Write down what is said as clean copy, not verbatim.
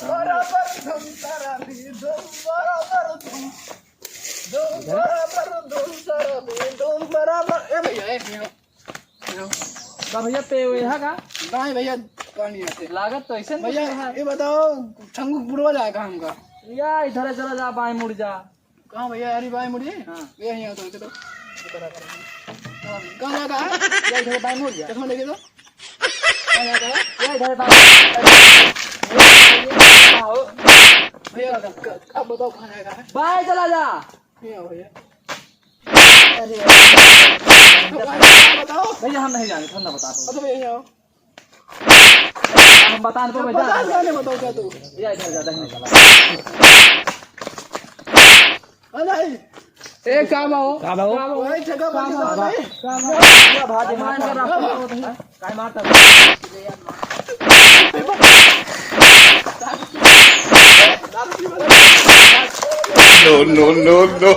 बराबर धूम तारा भी धूम बराबर धूम तारा भी धूम बराबर। ए भैया का भैया पे हुए है का नहीं भैया पानी आते लागत तो ऐसे भैया। ये बताओ छंगू बुड़वा जाएगा हमका या इधर चला जा बाएं मुड़ जा। कहाँ भैया यारी बाएं मुड़िए। हाँ ये यहाँ तो चलो कहाँ जाएगा है या इधर बाएं मुड़ जा। चश्मा लेके तो कहाँ जाएगा या इधर बाएं भैया अब बताओ कहाँ जाएगा है। बाएं चला जा। ये भैया अरे बताओ भैया हम नहीं जाने ठंडा बता दो। तो भैया आओ हम बता दो भैया बता जाने बताओ क्या तू या इधर जा दही चला। नहीं ए काम आओ वही जगह पर क्या भाजी मान कर रहा काय मारता no, no, no, no.